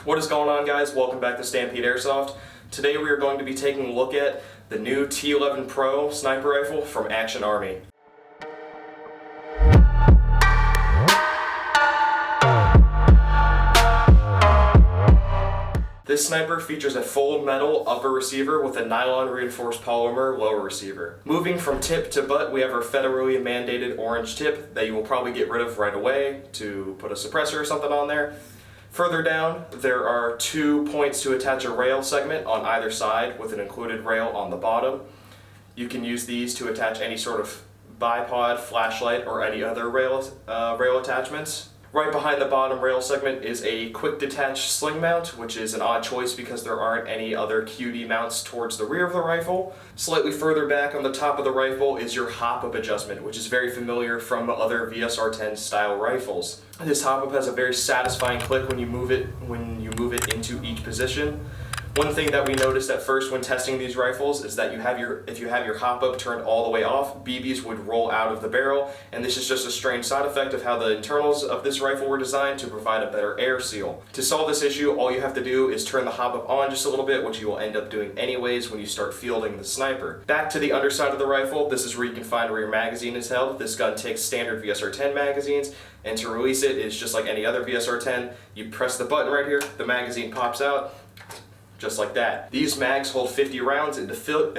What is going on, guys? Welcome back to Stampede Airsoft. Today we are going to be taking a look at the new T11 Pro sniper rifle from Action Army. This sniper features a full metal upper receiver with a nylon reinforced polymer lower receiver. Moving from tip to butt, we have our federally mandated orange tip that you will probably get rid of right away to put a suppressor or something on there. Further down, there are 2 points to attach a rail segment on either side with an included rail on the bottom. You can use these to attach any sort of bipod, flashlight, or any other rail attachments. Right behind the bottom rail segment is a quick detach sling mount, which is an odd choice because there aren't any other QD mounts towards the rear of the rifle. Slightly further back on the top of the rifle is your Hopup adjustment, which is very familiar from other VSR-10 style rifles. This Hopup has a very satisfying click when you move it into each position. One thing that we noticed at first when testing these rifles is that if you have your Hopup turned all the way off, BBs would roll out of the barrel, and this is just a strange side effect of how the internals of this rifle were designed to provide a better air seal. To solve this issue, all you have to do is turn the Hopup on just a little bit, which you will end up doing anyways when you start fielding the sniper. Back to the underside of the rifle, this is where you can find where your magazine is held. This gun takes standard VSR-10 magazines, and to release it is just like any other VSR-10. You press the button right here, the magazine pops out, just like that. These mags hold 50 rounds, and to fill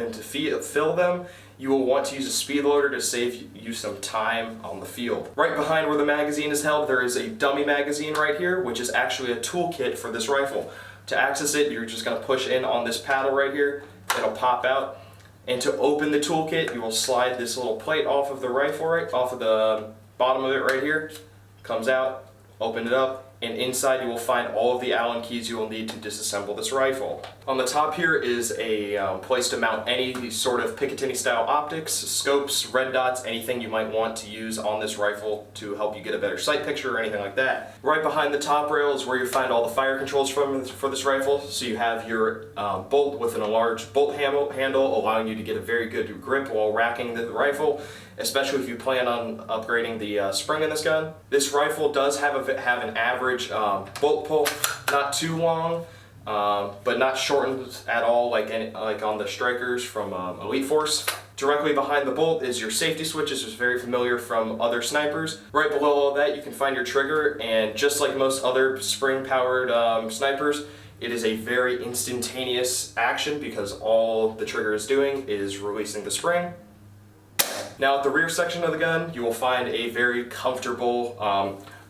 them, you will want to use a speed loader to save you some time on the field. Right behind where the magazine is held, there is a dummy magazine right here, which is actually a toolkit for this rifle. To access it, you're just going to push in on this paddle right here. It'll pop out. And to open the toolkit, you will slide this little plate off of the rifle, off of the bottom of it right here. Comes out, open it up, and inside you will find all of the Allen keys you will need to disassemble this rifle. On the top here is a place to mount any sort of Picatinny style optics, scopes, red dots, anything you might want to use on this rifle to help you get a better sight picture or anything like that. Right behind the top rail is where you find all the fire controls for this rifle. So you have your bolt with an enlarged bolt handle, allowing you to get a very good grip while racking the rifle, especially if you plan on upgrading the spring in this gun. This rifle does have an average bolt pull, not too long, but not shortened at all like on the strikers from Elite Force. Directly behind the bolt is your safety switch, which is very familiar from other snipers. Right below all that you can find your trigger, and just like most other spring-powered snipers, it is a very instantaneous action because all the trigger is doing is releasing the spring. Now at the rear section of the gun, you will find a very comfortable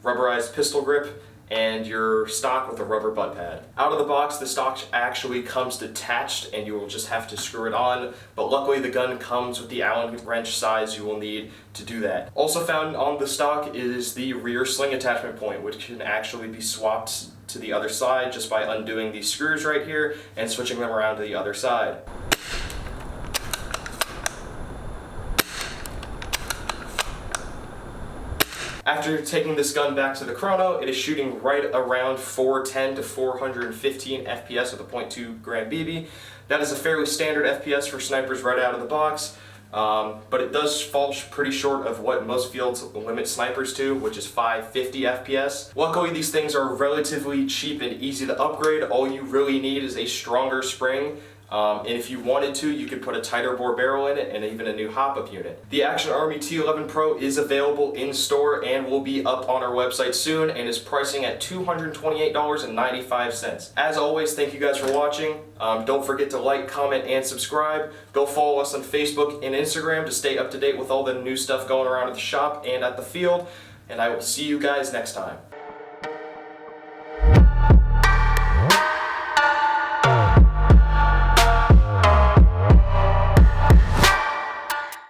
rubberized pistol grip and your stock with a rubber butt pad. Out of the box, the stock actually comes detached and you will just have to screw it on, but luckily the gun comes with the Allen wrench size you will need to do that. Also found on the stock is the rear sling attachment point, which can actually be swapped to the other side just by undoing these screws right here and switching them around to the other side. After taking this gun back to the chrono, it is shooting right around 410 to 415 FPS with a .2 gram BB. That is a fairly standard FPS for snipers right out of the box, but it does fall pretty short of what most fields limit snipers to, which is 550 FPS. Luckily, these things are relatively cheap and easy to upgrade. All you really need is a stronger spring. And if you wanted to, you could put a tighter bore barrel in it and even a new Hopup unit. The Action Army T11 Pro is available in store and will be up on our website soon and is pricing at $228.95. As always, thank you guys for watching. Don't forget to like, comment, and subscribe. Go follow us on Facebook and Instagram to stay up to date with all the new stuff going around at the shop and at the field. And I will see you guys next time.